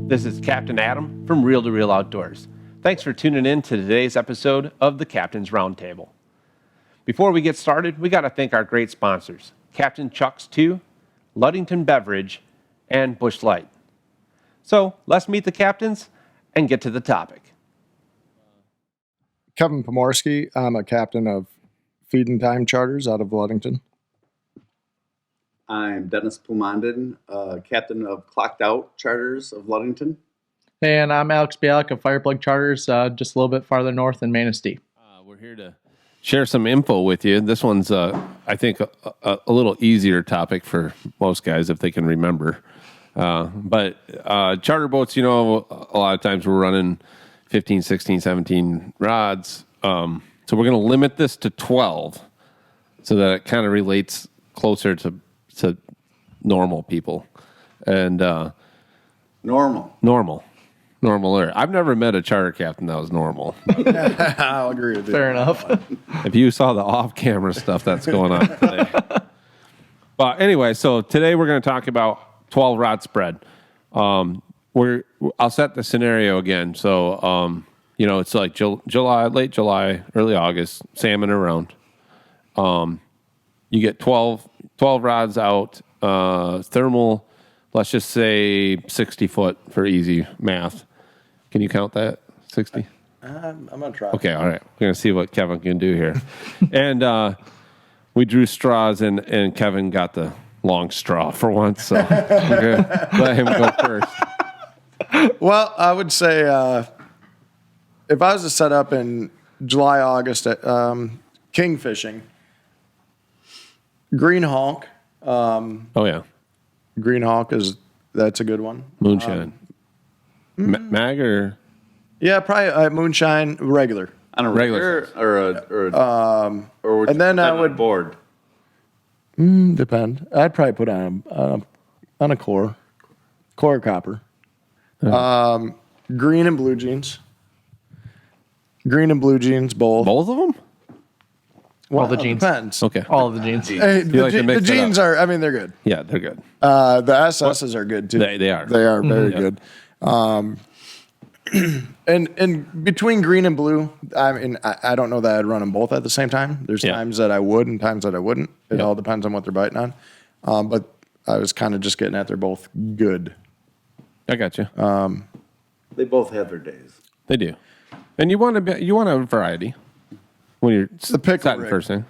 This is Captain Adam from Reel to Reel Outdoors. Thanks for tuning in to today's episode of the Captain's Roundtable. Before we get started, we got to thank our great sponsors, Captain Chuck's 2, Ludington Beverage, and Busch Light. So let's meet the captains and get to the topic. Kevin Pomorski. I'm a captain of Feed and Time Charters out of Ludington. I'm Dennis Plumondon, captain of Clocked Out Charters of Ludington. And I'm Alex Bialik of Fireplug Charters, just a little bit farther north in Manistee. We're here to share some info with you. This one's, I think, a little easier topic for most guys if they can remember. But charter boats, a lot of times we're running 15, 16, 17 rods. So we're going to limit this to 12 so that it kind of relates closer to normal people. And normaler. I've never met a charter captain that was normal. I'll agree with you. Fair enough. If you saw the off-camera stuff that's going on today. But anyway, so today we're going to talk about 12 rod spread. I'll set the scenario again. So, it's like July, late July, early August, salmon around. You get 12 rods out, thermal, let's just say 60 foot for easy math. Can you count that? 60? I'm going to try. Okay, all right. We're going to see what Kevin can do here. And we drew straws, and Kevin got the long straw for once, so we're going to let him go first. Well, I would say if I was to set up in July, August at king fishing, Green Hawk. Oh, yeah. Green Hawk that's a good one. Moonshine. Mag or? Yeah, probably moonshine regular. On a Regular regular or would and you then put I that on would- a board. Depend. I'd probably put on a core copper. Green and blue jeans. Green and blue jeans both. Both of them? Well, All the jeans. Depends. Okay. All of the jeans. Hey, You like to mix the it jeans are. I mean, they're good. Yeah, they're good. The SSs are good too. They are. They are very good. And between green and blue, I mean, I don't know that I'd run them both at the same time. There's Yeah. times that I would and times that I wouldn't. It Yeah. all depends on what they're biting on. But I was kind of just getting at they're both good. I got you. They both have their days. They do. And you want a variety when you're the pickle setting rig. first thing.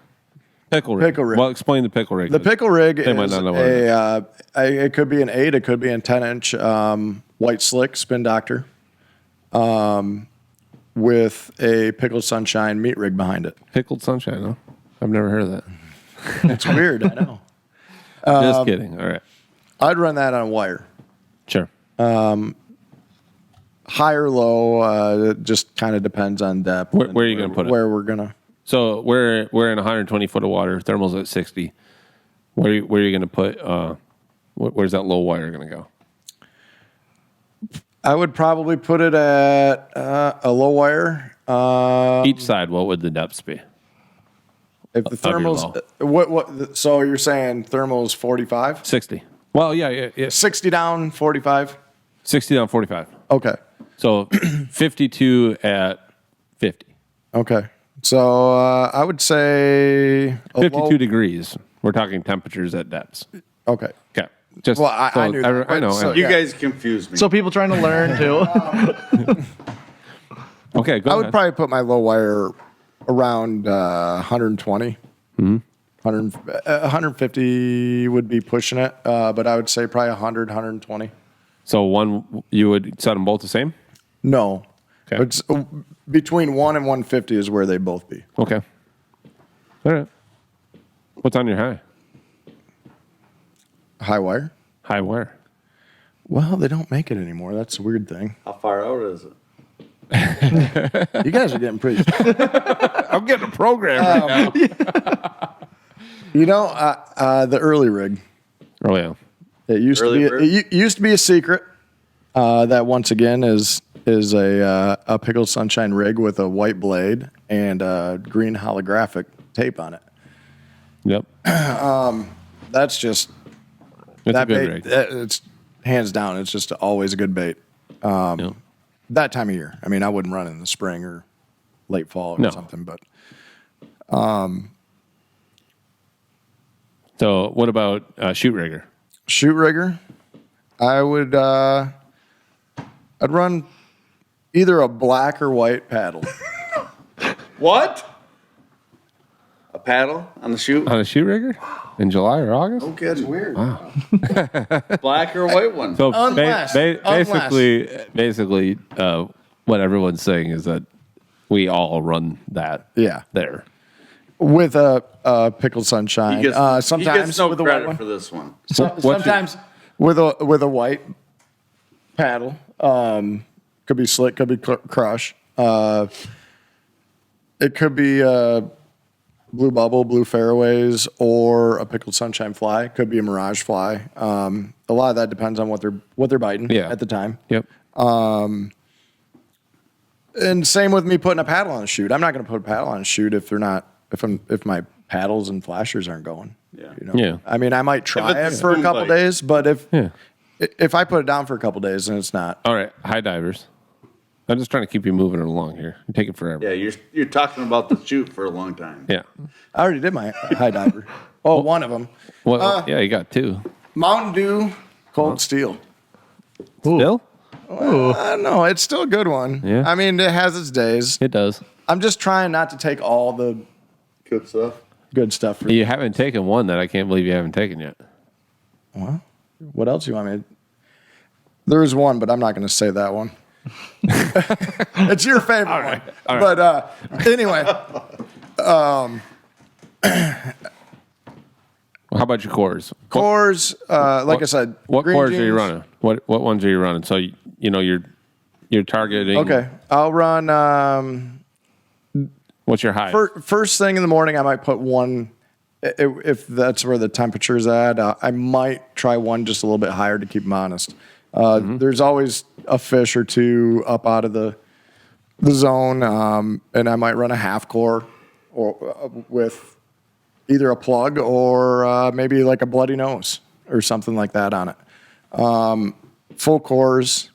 Pickle rig. Pickle rig. Well, explain the pickle rig. The pickle rig They might is not know what it it could be an 8, it could be a 10-inch white slick spin doctor with a pickled sunshine meat rig behind it. Pickled sunshine, huh? I've never heard of that. It's weird, I know. Just kidding. All right. I'd run that on wire. Sure. High or low, it just kind of depends on depth. Where and are you gonna put it? Where we're going to. So we're in 120 foot of water. Thermal's at 60. Where are you going to put? Where's that low wire going to go? I would probably put it at a low wire. Each side, what would the depths be? If the your thermals, what? So you're saying thermals 45, 60. Well, yeah. 60 down, 45. 60 down, 45. Okay, So 52 at 50. okay. So I would say a 52 low- degrees. We're talking temperatures at depths. Okay. Okay. Just Well, I knew that, I know. so- You Yeah. guys confuse me. So people trying to learn too. Okay, go I ahead. would probably put my low wire around 120. 150 would be pushing it, but I would say probably 100, 120. So you would set them both the same? No. Okay. It's between 1 and 150 is where they both be. Okay. All right. What's on your high? High wire? High wire. Well, they don't make it anymore. That's a weird thing. How far out is it? You guys are getting pretty. I'm getting a program right now. The early rig. Oh, yeah. It used Early to bird? be. It used to be a secret. That once again is a pickled sunshine rig with a white blade and green holographic tape on it. Yep. That's just It's that a good bait. rig. It's hands down. It's just always a good bait. Yeah. that time of year. I mean, I wouldn't run in the spring or late fall or No. something, but So what about shoot rigger? shoot rigger, I would, I'd run either a black or white paddle. What? A paddle on the chute? On a shoot rigger in July or August? No kidding. Weird. Wow. Black or white one? So Unless- basically, what everyone's saying is that we all run that. Yeah. There. With a pickled sunshine. he gets, Sometimes he gets no with a white credit one. for this one. What's Sometimes with a white paddle. Could be slick, could be crush. It could be blue bubble, blue fairways, or a pickled sunshine fly. Could be a mirage fly. A lot of that depends on what they're biting at the time. Yep. And same with me putting a paddle on a shoot. I'm not going to put a paddle on a shoot if my paddles and flashers aren't going. Yeah. You know? Yeah. I mean, I might try it's it a for a spoon couple bite. days, but Yeah. if I put it down for a couple days and it's not, All right. High divers. I'm just trying to keep you moving along here. You're taking forever. Yeah, you're talking about the chute for a long time. Yeah. I already did my high diver. Oh, one of them. Well, yeah, you got two. Mountain Dew Cold Steel. Still? No, it's still a good one. Yeah. I mean, it has its days. It does. I'm just trying not to take all the Good stuff. good stuff. For You haven't taken one that I can't believe you haven't taken yet. What else you want me to? There is one, but I'm not going to say that one. It's your favorite one. All right. But anyway, How about your cores? cores, like I said. What green cores are you jeans. running? What ones are you running? So you're targeting. Okay, I'll run. What's your high? First thing in the morning, I might put one. If that's where the temperature is at, I might try one just a little bit higher to keep them honest. There's always a fish or two up out of the zone, and I might run a half core or with either a plug or maybe like a bloody nose or something like that on it. Full cores,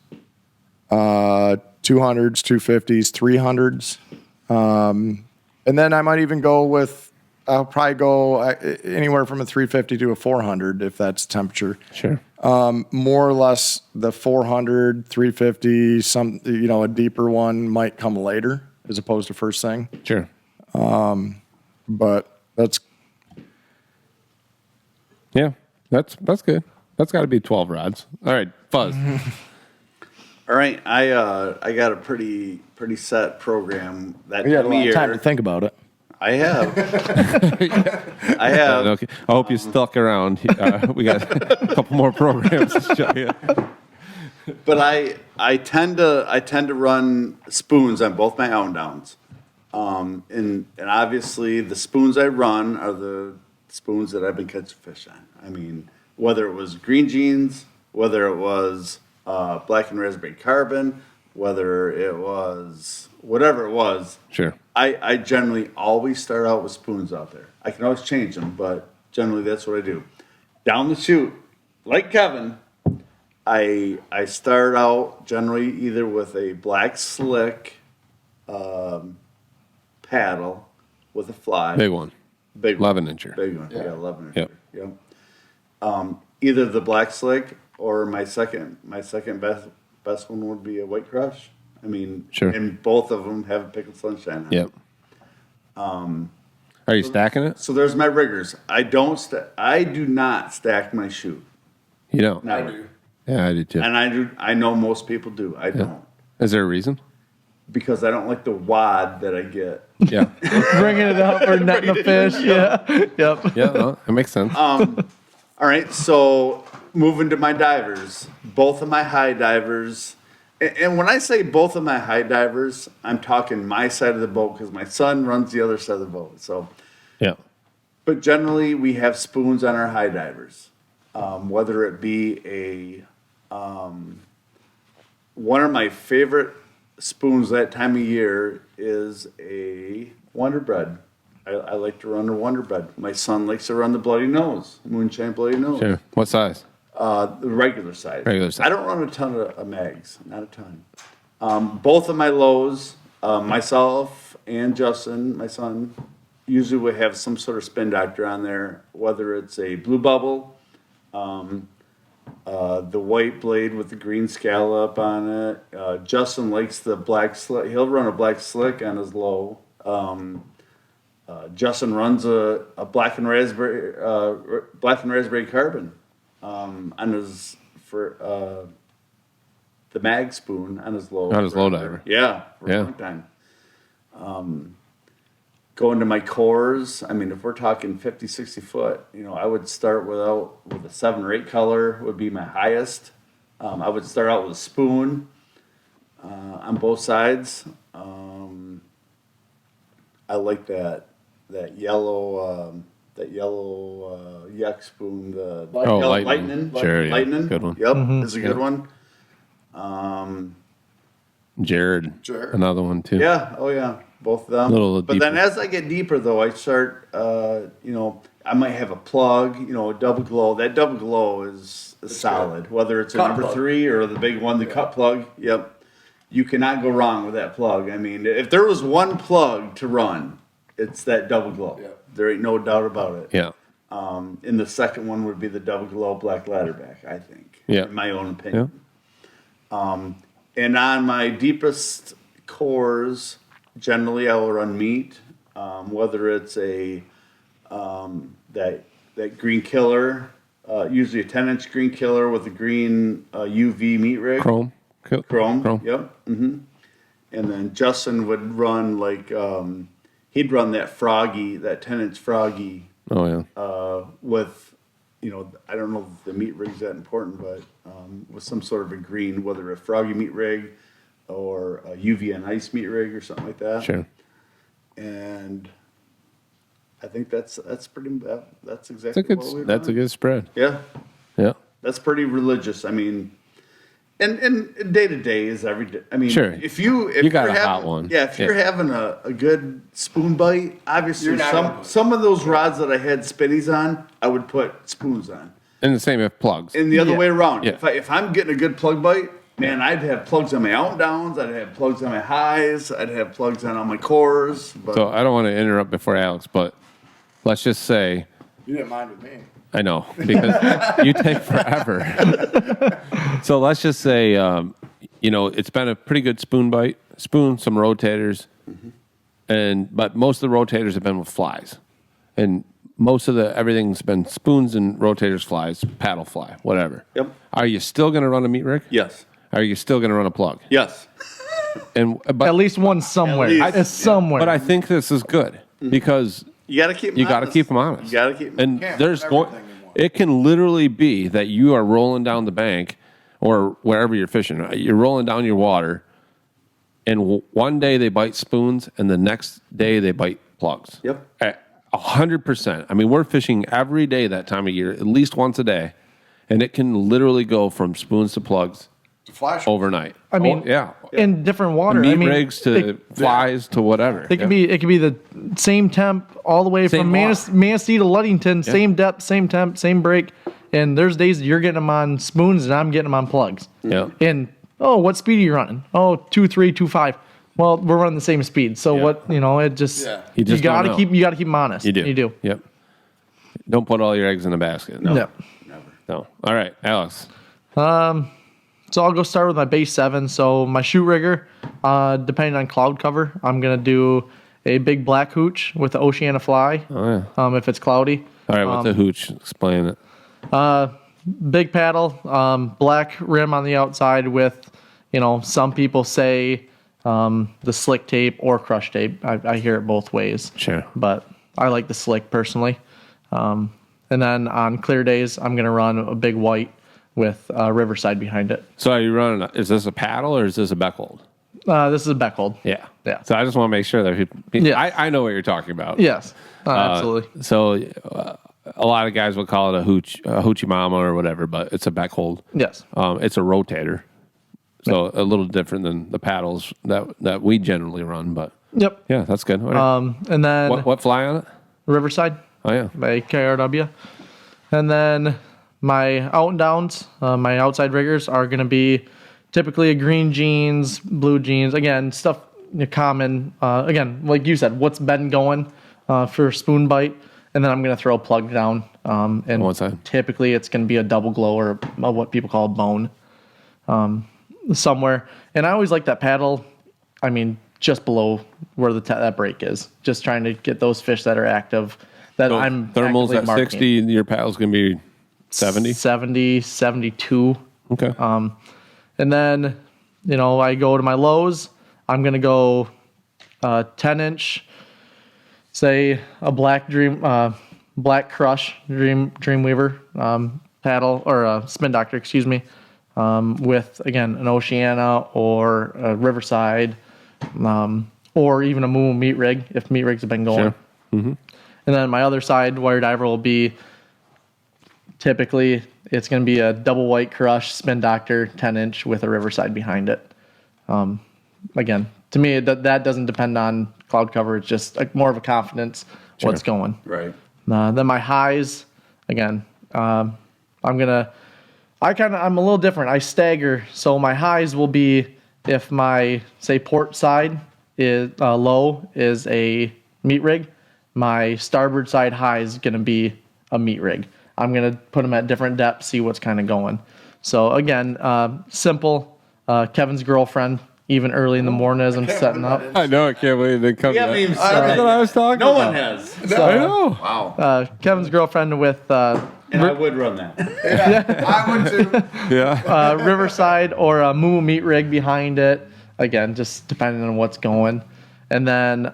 200s, 250s, 300s. And then I might even go with, I'll probably go anywhere from a 350 to a 400 if that's temperature. Sure. More or less the 400, 350, a deeper one might come later as opposed to first thing. Sure. But that's, Yeah, that's good. That's got to be 12 rods. All right, Fuzz. All right, I got a pretty set program that you had a time lot of of time year. to think about it. I have. I have. Okay. I hope you stuck around. We got a couple more programs to show you. But I tend to run spoons on both my out and downs, and obviously the spoons I run are the spoons that I've been catching fish on. I mean, whether it was green jeans, whether it was black and raspberry carbon, whether it was whatever it was. Sure. I generally always start out with spoons out there. I can always change them, but generally that's what I do. Down the chute, like Kevin, I start out generally either with a black slick paddle with a fly. Big one. Big one. 11 incher. Big one. Yeah, 11 inch. Yep. Yep. Either the black slick or my second best one would be a white crush. I mean, Sure. And both of them have a pickled sunshine on Yep. Are you stacking it? So there's my riggers. I do not stack my shoe. You don't? Never. Yeah, I do too. And I know most people do. I don't. Is there a reason? Because I don't like the wad that I get. Yeah. Bringing it up or netting a fish. Yeah. Yep. Yeah, no, it makes sense. All right, so moving to my divers. Both of my high divers. And when I say both of my high divers, I'm talking my side of the boat because my son runs the other side of the boat. So, Yeah. but generally we have spoons on our high divers. Whether it be one of my favorite spoons that time of year is a Wonder Bread. I like to run a Wonder Bread. My son likes to run the Bloody Nose, Moonshine Bloody Nose. Sure. What size? The regular size. Regular size. I don't run a ton of mags, not a ton. Both of my lows, myself and Justin, my son, usually we have some sort of spin doctor on there, whether it's a blue bubble, the white blade with the green scallop on it. Justin likes the black slick. He'll run a black slick on his low. Justin runs a black and raspberry carbon on his for the mag spoon on his low. On his low diver. Yeah, for a long time. Going to my cores, I mean, if we're talking 50, 60 foot, I would start with a 7 or 8 color would be my highest. I would start out with a spoon on both sides. I like that yellow yak spoon, the yellow lightning. Sure, yeah. Lightning. Good one. Yep, is a good one. Jared, another one too. Yeah, oh yeah, both of them. But then as I get deeper though, I start, I might have a plug, a double glow. That double glow is solid, whether it's a Cut number plug. 3 or the big one, the cut plug. Yep. You cannot go wrong with that plug. I mean, if there was one plug to run, it's that double glow. Yep. There ain't no doubt about it. Yeah. And the second one would be the double glow black ladderback, I think. Yeah. In my own opinion. And on my deepest cores, generally I will run meat, whether it's a that green killer, usually a 10-inch green killer with a green UV meat rig. Chrome. Chrome. Yep. And then Justin would run he'd run that Froggy, that 10-inch Froggy. Oh yeah. With, I don't know if the meat rig's that important, but with some sort of a green, whether a Froggy meat rig or a UV and ice meat rig or something like that. Sure. And I think that's exactly what we That's a run. good spread. Yeah, Yeah. that's pretty religious. I mean, and day to day is every day. I mean, Sure. if You got you're a hot having, one. Yeah, if you're having a good spoon bite, obviously You're not gonna- some of those rods that I had spinnies on, I would put spoons on. And the same with plugs. And the other way around. Yeah. If I'm getting a good plug bite, man, I'd have plugs on my out and downs. I'd have plugs on my highs. I'd have plugs on all my cores. But So I don't want to interrupt before Alex, but let's just say, You didn't mind with me. I know, because you take forever. So let's just say, it's been a pretty good spoon bite, some rotators, but most of the rotators have been with flies. And most of everything's been spoons and rotators, flies, paddle fly, whatever. Yep. Are you still going to run a meat rig? yes. Are you still going to run a plug? Yes. But At least one somewhere. At least, It's somewhere. But I think this is good because You got to keep them you got to honest. keep them honest. You got to keep And Can't there's have going. everything you want. It can literally be that you are rolling down the bank or wherever you're fishing. You're rolling down your water, and one day they bite spoons, and the next day they bite plugs. Yep. 100%. I mean, we're fishing every day that time of year, at least once a day, and it can literally go from spoons to plugs To flash. overnight. I mean, yeah. in different water. Meat I mean, rigs to flies to whatever. It can be the same temp all the way Same from water. Manistee to Ludington, same depth, same temp, same break. And there's days that you're getting them on spoons and I'm getting them on plugs. Yeah. And what speed are you running? 2.3, 2.5. Well, we're running the same speed. So what it just Yeah. You just don't gotta know. keep them honest. You do. You do. Yep. Don't put all your eggs in a basket. No. Yep. Never. No. All right, Alex. So I'll go start with my base 7. So my shoot rigger, depending on cloud cover, I'm gonna do a big black hooch with the Oceana fly. Oh yeah. If it's cloudy. All right. What's the hooch? Explain it. Big paddle, black rim on the outside with, some people say the slick tape or crush tape. I hear it both ways. Sure. But I like the slick personally. And then on clear days, I'm going to run a big white with Riverside behind it. So are you running? Is this a paddle or is this a Beckhold? This is a Beckhold. Yeah. Yeah. So I just want to make sure that Yeah. I know what you're talking about. Yes, absolutely. So a lot of guys will call it a hoochie mama or whatever, but it's a Beckhold. Yes. It's a rotator. So a little different than the paddles that we generally run, but Yep. yeah, that's good. All right. And then what fly on it? Riverside Oh yeah. by KRW. And then my out and downs, my outside riggers are going to be typically a green jeans, blue jeans. Again, stuff common. Again, like you said, what's been going for spoon bite, and then I'm going to throw a plug down. And one side. typically it's going to be a double glow or what people call a bone somewhere. And I always like that paddle. I mean, just below where that break is. Just trying to get those fish that are active. That So I'm thermals actively at marking. 60, your paddle's going to be 70? 70, 72. Okay. And then, I go to my lows. I'm going to go 10-inch, say a Black Crush Dreamweaver paddle, or a Spin Doctor, excuse me, with, again, an Oceana or a Riverside, or even a Moo meat rig, if meat rigs have been going. Sure. And then my other side wire diver will be typically it's going to be a double white Crush Spin Doctor 10-inch with a Riverside behind it. Again, to me, that doesn't depend on cloud cover. It's just more of a confidence what's going. Right. Then my highs, again, I'm a little different. I stagger. So my highs will be if my, say, port side is low is a meat rig, my starboard side high is going to be a meat rig. I'm going to put them at different depths, see what's kind of going. So again, simple. Kevin's girlfriend, even early in the morning as I'm setting up. I know. I can't believe they come. We haven't even That's started. what I was talking No about. one has. I know. Wow. Kevin's girlfriend with And I would run that. I would too. Yeah. Riverside or a Moo meat rig behind it. Again, just depending on what's going. And then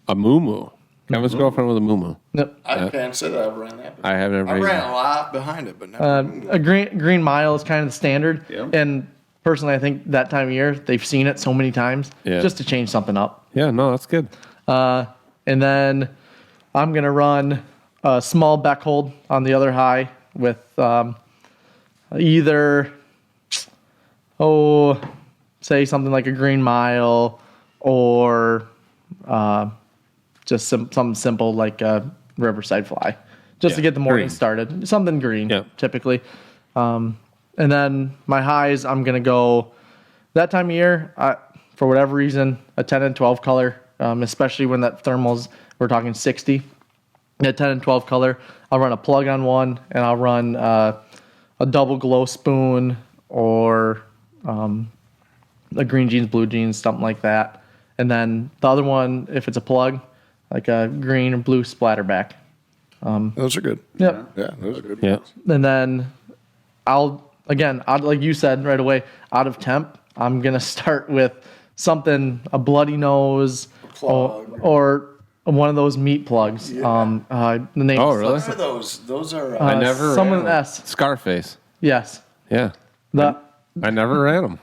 A moo. Kevin's girlfriend with a moo. I can't say that I've ran that. I have never. I ran a lot behind it, but never. a green mile is kind of the standard. Yeah. And personally, I think that time of year, they've seen it so many times just to change something up. Yeah. No, that's good. And then I'm going to run a small beck hold on the other high with either, say something like a green mile or just something simple like a Riverside fly, just to get the morning green. started. Something green, Yeah. typically. And then my highs, I'm going to go that time of year, for whatever reason, a 10 and 12 color, especially when that thermal's, we're talking 60. At 10 and 12 color, I'll run a plug on one, and I'll run a double glow spoon or a green jeans, blue jeans, something like that. And then the other one, if it's a plug, like a green or blue splatterback. Those are good. Yep. Yeah, those are good. Yeah. And then like you said right away, out of temp, I'm going to start with something, a bloody nose or one of those meat plugs. The name. Oh, really? What are those? Those are. I never. Someone ran 'em. S. Scarface. Yes. Yeah. The I never ran them.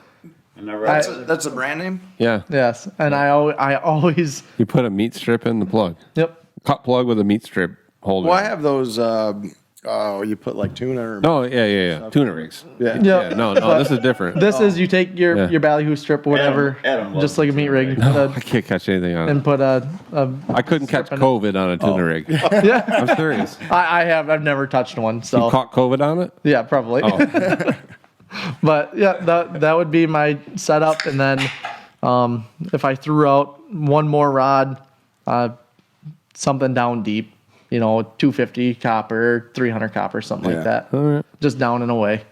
I never that's a brand name. Yeah. yes. And I always You put a meat strip in the plug. yep. Cut plug with a meat strip holder. Well, I have those. You put like tuna or. Oh, yeah. Tuna rigs. Yeah. Yep. Yeah, no, this is different. This is you take your ballyhoo strip or whatever, Adam loves just like a meat rig, I can't catch anything on it. and put a I couldn't catch COVID on a tuna rig. yeah. I'm serious. I've never touched one, so You caught COVID on it? yeah, probably. Oh, But yeah, that would be my setup, and then if I threw out one more rod, something down deep, 250 copper, 300 copper, something like that, all right. just down and away.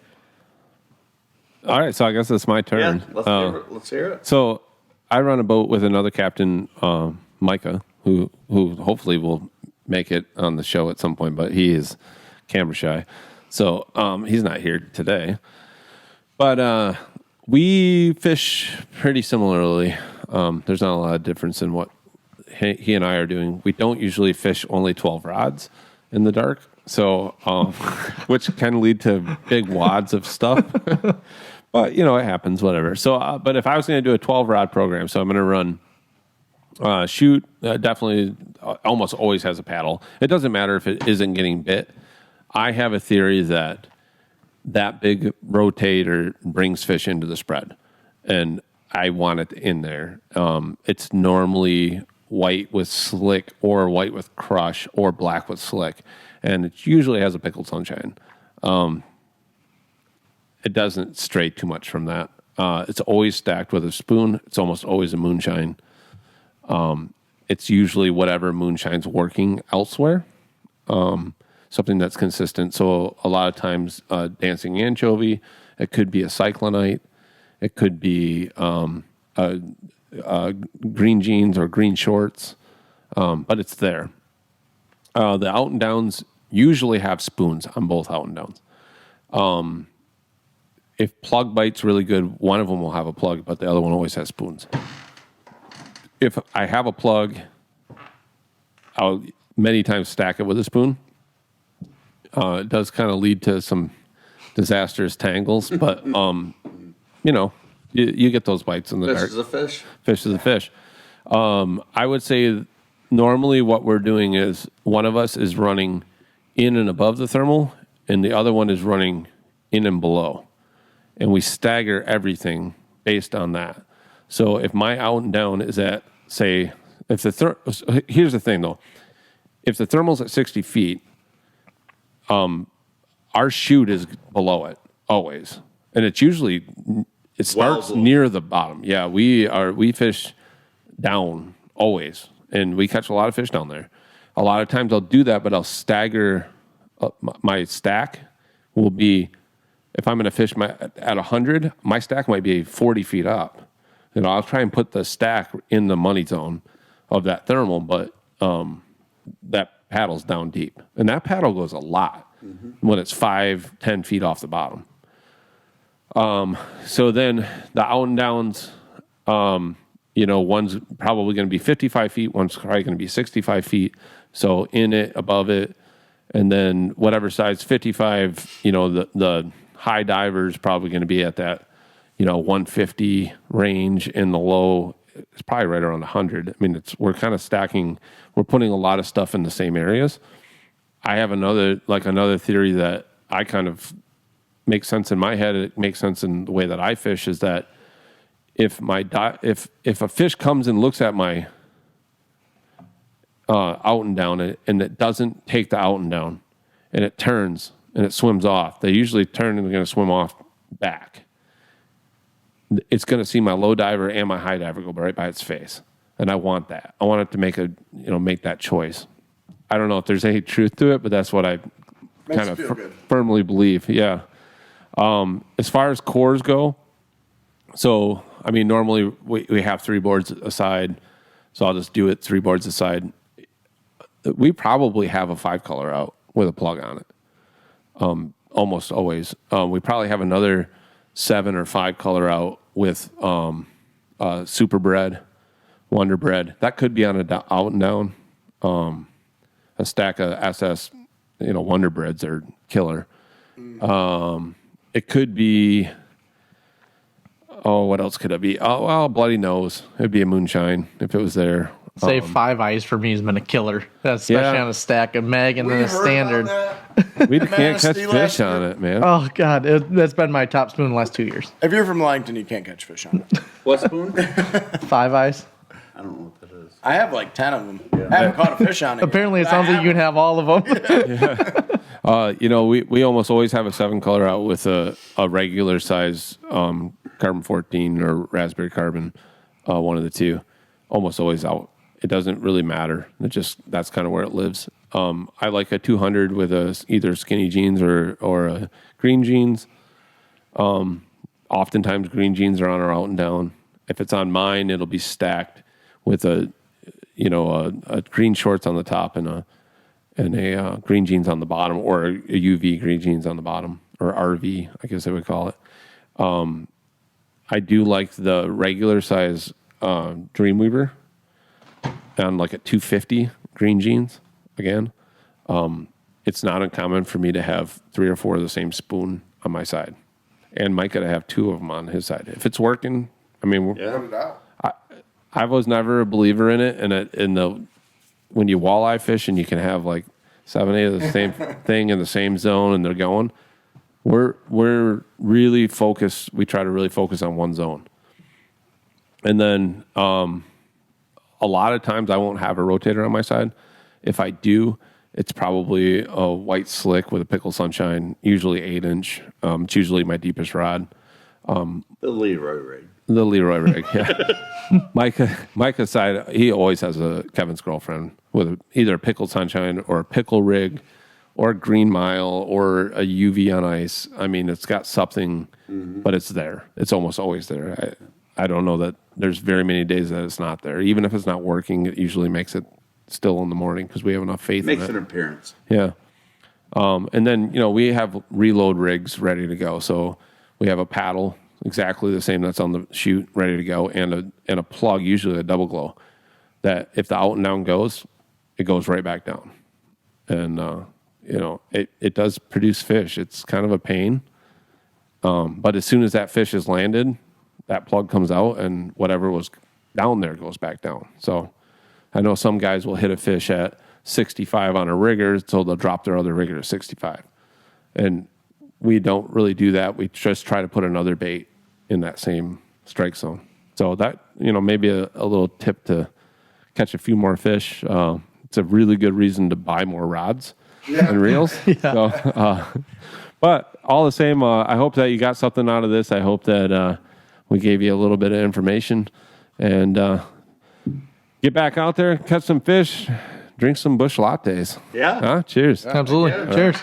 All right, so I guess it's my Yeah, turn. let's hear it. So I run a boat with another captain, Micah, who hopefully will make it on the show at some point, but he is camera shy. So he's not here today. But we fish pretty similarly. There's not a lot of difference in what he and I are doing. We don't usually fish only 12 rods in the dark, so which can lead to big wads of stuff. But, it happens, whatever. So, but if I was going to do a 12 rod program, so I'm going to run shoot, definitely almost always has a paddle. It doesn't matter if it isn't getting bit. I have a theory that big rotator brings fish into the spread, and I want it in there. It's normally white with slick or white with crush or black with slick, and it usually has a pickled sunshine. It doesn't stray too much from that. It's always stacked with a spoon. It's almost always a moonshine. It's usually whatever moonshine's working elsewhere, something that's consistent. So a lot of times, dancing anchovy, it could be a cyclonite, it could be green jeans or green shorts, but it's there. The out and downs usually have spoons on both out and downs. If plug bite's really good, one of them will have a plug, but the other one always has spoons. If I have a plug, I'll many times stack it with a spoon. It does kind of lead to some disastrous tangles, but you get those bites in the dark. Fish is a fish. Fish is a fish. I would say normally what we're doing is one of us is running in and above the thermal, and the other one is running in and below. And we stagger everything based on that. So if my out and down is at, say, here's the thing though. If the thermal's at 60 feet, our chute is below it always. And it starts near the bottom. Yeah, we fish down always. And we catch a lot of fish down there. A lot of times I'll do that, but I'll stagger my stack will be, if I'm going to fish at 100, my stack might be 40 feet up. I'll try and put the stack in the money zone of that thermal, but that paddle's down deep. And that paddle goes a lot when it's 5-10 feet off the bottom. So then the out and downs, one's probably going to be 55 feet, one's probably going to be 65 feet. So in it, above it, and then whatever size 55, the high diver is probably going to be at that, 150 range, and the low is probably right around 100. I mean, we're kind of stacking. We're putting a lot of stuff in the same areas. I have another theory that I kind of makes sense in my head. It makes sense in the way that I fish is that if a fish comes and looks at my out and down and it doesn't take the out and down and it turns and it swims off, they usually turn and they're going to swim off back. It's going to see my low diver and my high diver go right by its face. And I want that. I want it to make that choice. I don't know if there's any truth to it, but that's what I kind of firmly believe. Yeah. As far as cores go, so, I mean, normally we have 3 boards aside, so I'll just do it 3 boards aside. We probably have a 5-color out with a plug on it, almost always. We probably have another 7 or 5-color out with Super Bread, Wonder Bread. That could be on a out and down. A stack of SS, Wonder Breads are killer. It could be, what else could it be? Oh, well, Bloody Nose. It'd be a moonshine if it was there. Say 5 Eyes for me has been a killer, especially on a stack of Meg and then a standard. We can't catch fish on it, man. Oh, God. That's been my top spoon the last 2 years. If you're from Ludington, you can't catch fish on it. What spoon? 5 Eyes. I don't know what that is. I have like 10 of them. Yeah. I haven't caught a fish on it. Apparently, it sounds like you can have all of them. We almost always have a 7-color out with a regular size carbon 14 or raspberry carbon, one of the two. Almost always out. It doesn't really matter. That's kind of where it lives. I like a 200 with either skinny jeans or a green jeans. Oftentimes green jeans are on or out and down. If it's on mine, it'll be stacked with a green shorts on the top and a green jeans on the bottom, or a UV green jeans on the bottom, or RV, I guess I would call it. I do like the regular size Dreamweaver on like a 250 green jeans. Again, it's not uncommon for me to have 3 or 4 of the same spoon on my side, and Mike got to have 2 of them on his side if it's working. I mean, I was never a believer in it, and when you walleye fish and you can have like 7, 8 of the same thing in the same zone and they're going, we're really focused. We try to really focus on one zone, and then a lot of times I won't have a rotator on my side. If I do, it's probably a white slick with a pickle sunshine, usually 8-inch. It's usually my deepest rod. The Leroy rig. The Leroy rig, yeah. Micah's side, he always has a Kevin's girlfriend with either a pickle sunshine or a pickle rig or a green mile or a UV on ice. I mean, it's got something, but it's there. It's almost always there. I don't know that there's very many days that it's not there. Even if it's not working, it usually makes it still in the morning because we have enough faith in it. Makes an appearance. Yeah. And then, we have reload rigs ready to go. So we have a paddle, exactly the same that's on the chute, ready to go, and a plug, usually a double glow, that if the out and down goes, it goes right back down. And, it does produce fish. It's kind of a pain. But as soon as that fish is landed, that plug comes out and whatever was down there goes back down. So I know some guys will hit a fish at 65 on a rigger, so they'll drop their other rigger to 65. And we don't really do that. We just try to put another bait in that same strike zone. So that, maybe a little tip to catch a few more fish. It's a really good reason to buy more rods and reels. Yeah. So, but all the same, I hope that you got something out of this. I hope that we gave you a little bit of information. And get back out there, catch some fish, drink some bush lattes. Yeah. Cheers. Absolutely. Cheers.